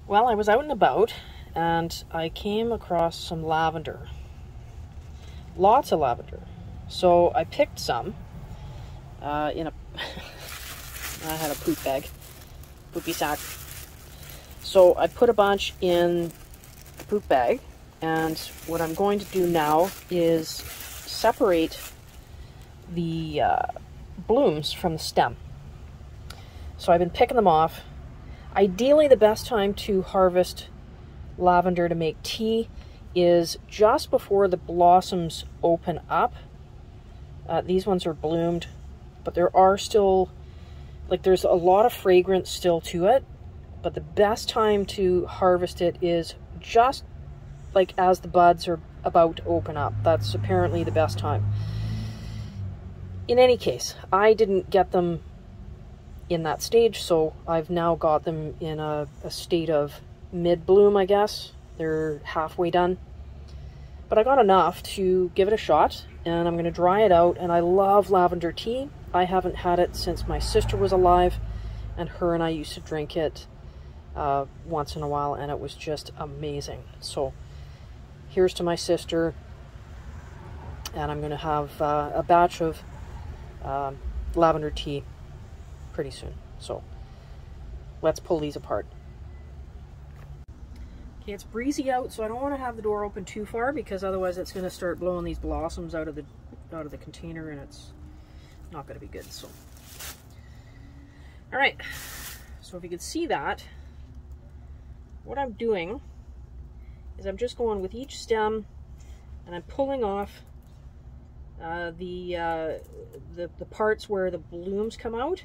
Well, I was out and about and I came across some lavender. Lots of lavender. So I picked some in a... I had a poop bag, poopy sack. So I put a bunch in the poop bag, and what I'm going to do now is separate the blooms from the stem. So I've been picking them off. Ideally, the best time to harvest lavender to make tea is just before the blossoms open up. These ones are bloomed, but there are still, there's a lot of fragrance still to it, but the best time to harvest it is just as the buds are about to open up. That's apparently the best time. In any case, I didn't get them in that stage, so I've now got them in a state of mid-bloom, I guess. They're halfway done. But I got enough to give it a shot, and I'm going to dry it out, and I love lavender tea. I haven't had it since my sister was alive, and her and I used to drink it once in a while, and it was just amazing. So here's to my sister, and I'm going to have a batch of lavender tea pretty soon. So let's pull these apart. Okay, it's breezy out, so I don't want to have the door open too far because otherwise it's going to start blowing these blossoms out of the container, and it's not going to be good. So, all right. So if you can see that, what I'm doing is I'm just going with each stem, and I'm pulling off the parts where the blooms come out,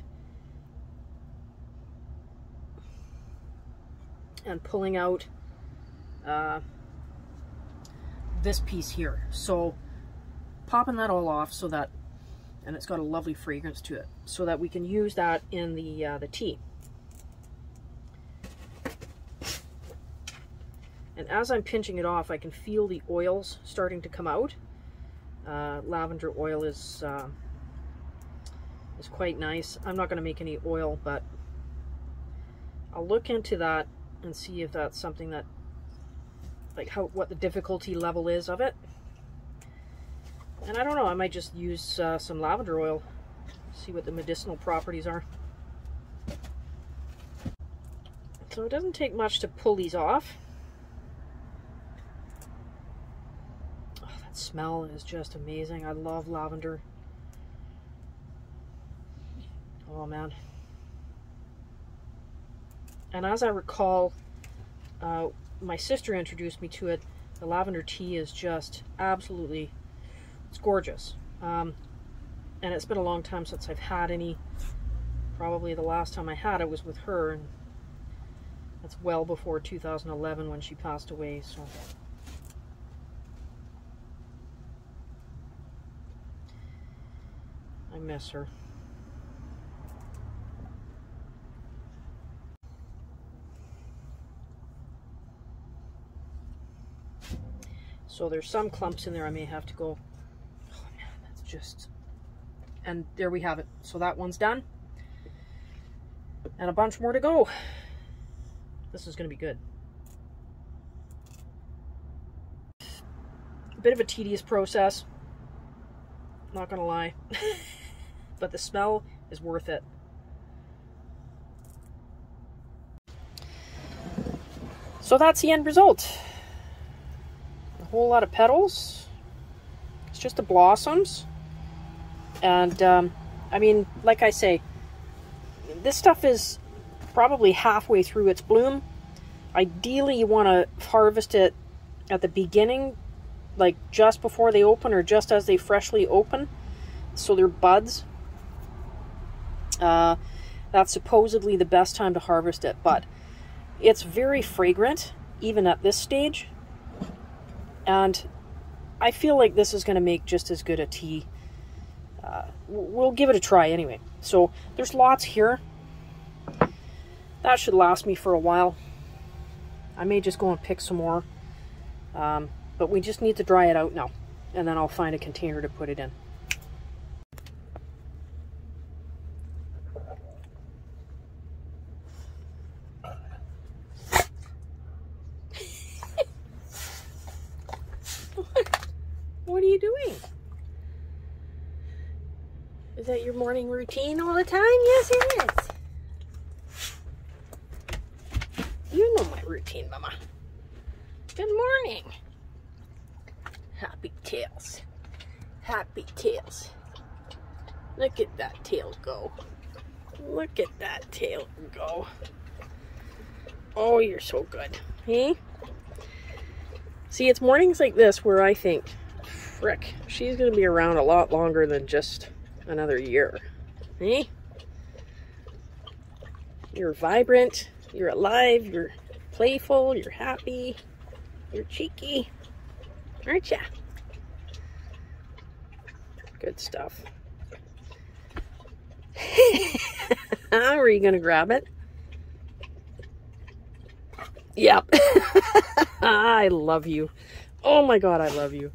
and pulling out this piece here. So popping that all off so that, and it's got a lovely fragrance to it, so that we can use that in the tea. And as I'm pinching it off, I can feel the oils starting to come out. Lavender oil is quite nice. I'm not going to make any oil, but I'll look into that and see if that's something that, what the difficulty level is of it. And I don't know, I might just use some lavender oil, see what the medicinal properties are. So it doesn't take much to pull these off. Oh, that smell is just amazing. I love lavender. Oh man. And as I recall, my sister introduced me to it. The lavender tea is just absolutely, it's gorgeous. And it's been a long time since I've had any. Probably the last time I had it was with her, and that's well before 2011 when she passed away. So I miss her. So there's some clumps in there I may have to go. Oh man, that's just... And there we have it. So that one's done. And a bunch more to go. This is going to be good. A bit of a tedious process. Not going to lie. But the smell is worth it. So that's the end result. Whole lot of petals. It's just the blossoms, and I mean, like I say, this stuff is probably halfway through its bloom. Ideally you want to harvest it at the beginning, just before they open or just as they freshly open, so they're buds. That's supposedly the best time to harvest it, but it's very fragrant even at this stage. And I feel like this is going to make just as good a tea. We'll give it a try anyway. So there's lots here. That should last me for a while. I may just go and pick some more. But we just need to dry it out now. And then I'll find a container to put it in. you doing? Is that your morning routine all the time? Yes, it is. You know my routine, Mama. Good morning. Happy tails. Happy tails. Look at that tail go. Look at that tail go. Oh, you're so good. Hey? See, it's mornings like this where I think, frick, she's going to be around a lot longer than just another year. Hey? You're vibrant. You're alive. You're playful. You're happy. You're cheeky. Aren't ya? Good stuff. Are you going to grab it? Yep. I love you. Oh my God, I love you.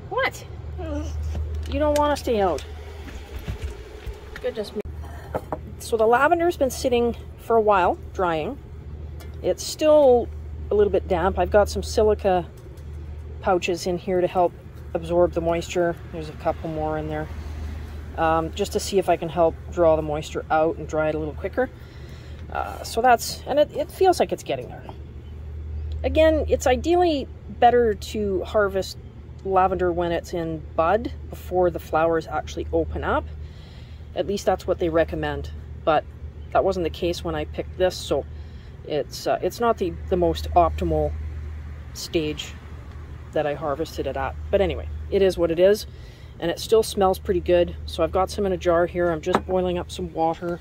What? You don't want to stay out. Goodness me. So the lavender's been sitting for a while, drying. It's still a little bit damp. I've got some silica pouches in here to help absorb the moisture. There's a couple more in there. Just to see if I can help draw the moisture out and dry it a little quicker. So that's, and it feels like it's getting there. Again, it's ideally better to harvest lavender when it's in bud before the flowers actually open up. At least that's what they recommend. But that wasn't the case when I picked this, so it's not the most optimal stage that I harvested it at. But anyway, it is what it is. And it still smells pretty good. So I've got some in a jar here. I'm just boiling up some water,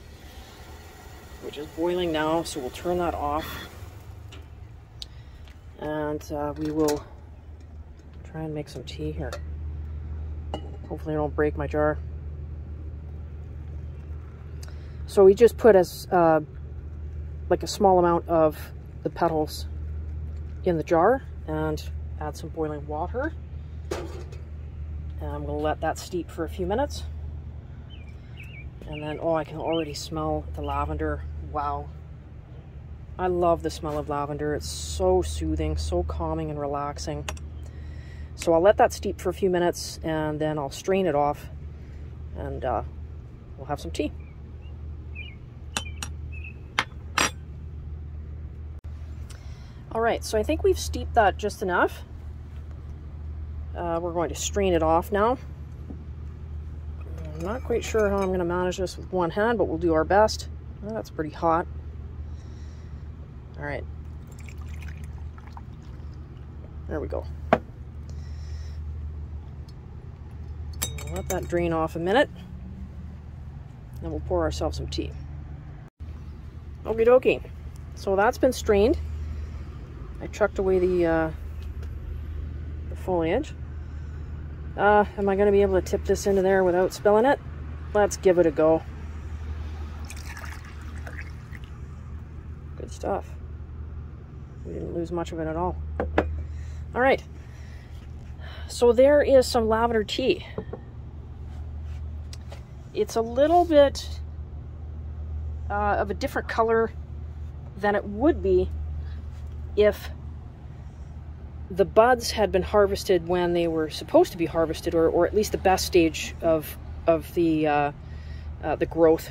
which is boiling now. So we'll turn that off. And we will try and make some tea here. Hopefully I don't break my jar. So we just put like a small amount of the petals in the jar and add some boiling water. And I'm going to let that steep for a few minutes. And then, oh, I can already smell the lavender. Wow. I love the smell of lavender. It's so soothing, so calming and relaxing. So I'll let that steep for a few minutes and then I'll strain it off and we'll have some tea. All right, so I think we've steeped that just enough. We're going to strain it off now. I'm not quite sure how I'm going to manage this with one hand, but we'll do our best. Oh, that's pretty hot. All right. There we go. We'll let that drain off a minute. Then we'll pour ourselves some tea. Okie dokie. So that's been strained. I chucked away the foliage. Am I going to be able to tip this into there without spilling it? Let's give it a go. Good stuff. We didn't lose much of it at all. All right. So there is some lavender tea. It's a little bit of a different color than it would be if the buds had been harvested when they were supposed to be harvested, or at least the best stage of the growth,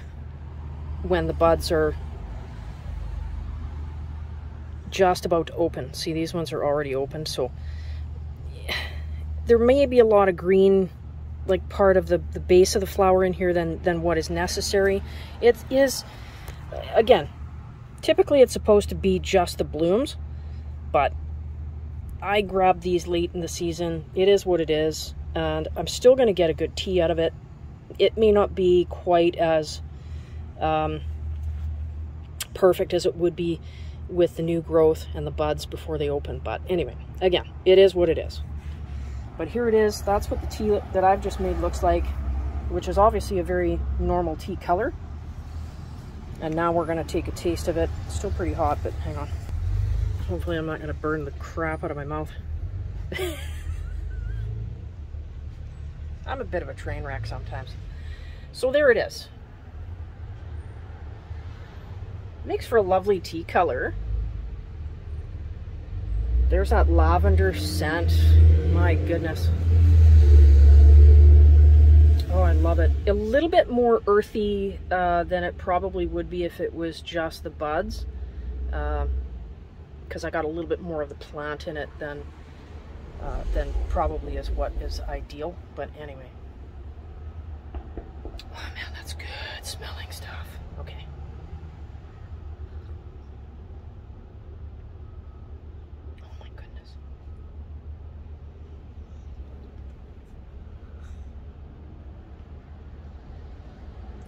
when the buds are just about to open. See, these ones are already open, so there may be a lot of green, like part of the base of the flower in here than what is necessary. It is, again, typically it's supposed to be just the blooms, but I grabbed these late in the season. It is what it is, and I'm still going to get a good tea out of it. It may not be quite as perfect as it would be with the new growth and the buds before they open, but anyway, again, it is what it is. But here it is. That's what the tea that I've just made looks like, which is obviously a very normal tea color. And now we're going to take a taste of it. It's still pretty hot, but hang on. Hopefully I'm not going to burn the crap out of my mouth. I'm a bit of a train wreck sometimes. So there it is. Makes for a lovely tea color. There's that lavender scent. My goodness. Oh, I love it. A little bit more earthy than it probably would be if it was just the buds. Because I got a little bit more of the plant in it than probably is what is ideal. But anyway. Oh man, that's good smelling stuff. Okay. Oh my goodness.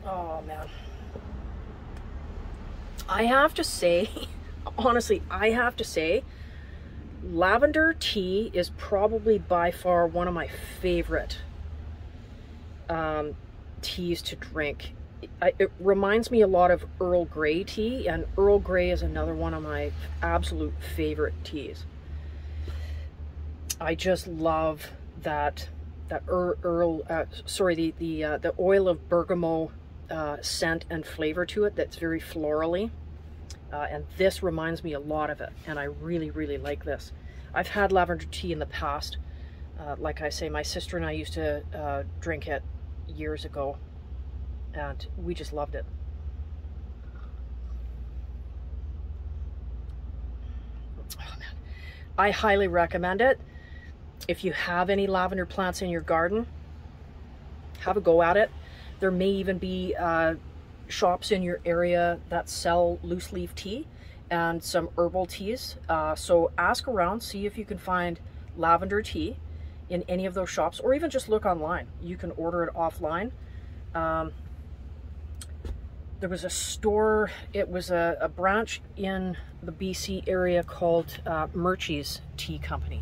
Oh man. I have to say, honestly, I have to say, lavender tea is probably by far one of my favorite teas to drink. It reminds me a lot of Earl Grey tea, and Earl Grey is another one of my absolute favorite teas. I just love the oil of bergamot scent and flavor to it that's very florally. And this reminds me a lot of it, and I really, really like this. I've had lavender tea in the past. Like I say, my sister and I used to drink it years ago, and we just loved it. Oh man, I highly recommend it. If you have any lavender plants in your garden, have a go at it. There may even be shops in your area that sell loose leaf tea and some herbal teas. So ask around, see if you can find lavender tea in any of those shops, or even just look online. You can order it offline. There was a store, it was a branch in the BC area called Murchie's Tea Company.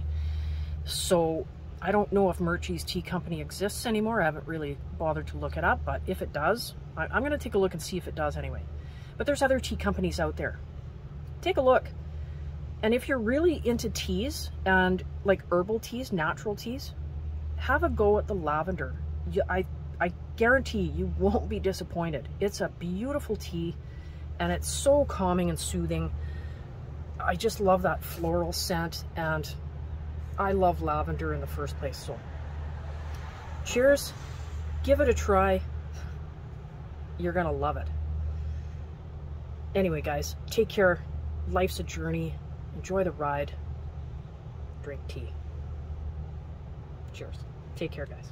So I don't know if Murchie's Tea Company exists anymore. I haven't really bothered to look it up, but if it does, I'm going to take a look and see if it does anyway. But there's other tea companies out there. Take a look. And if you're really into teas and like herbal teas, natural teas, have a go at the lavender. I guarantee you won't be disappointed. It's a beautiful tea, and it's so calming and soothing. I just love that floral scent, and I love lavender in the first place. So cheers, give it a try. You're gonna love it. Anyway guys, take care. Life's a journey. Enjoy the ride. Drink tea. Cheers. Take care guys.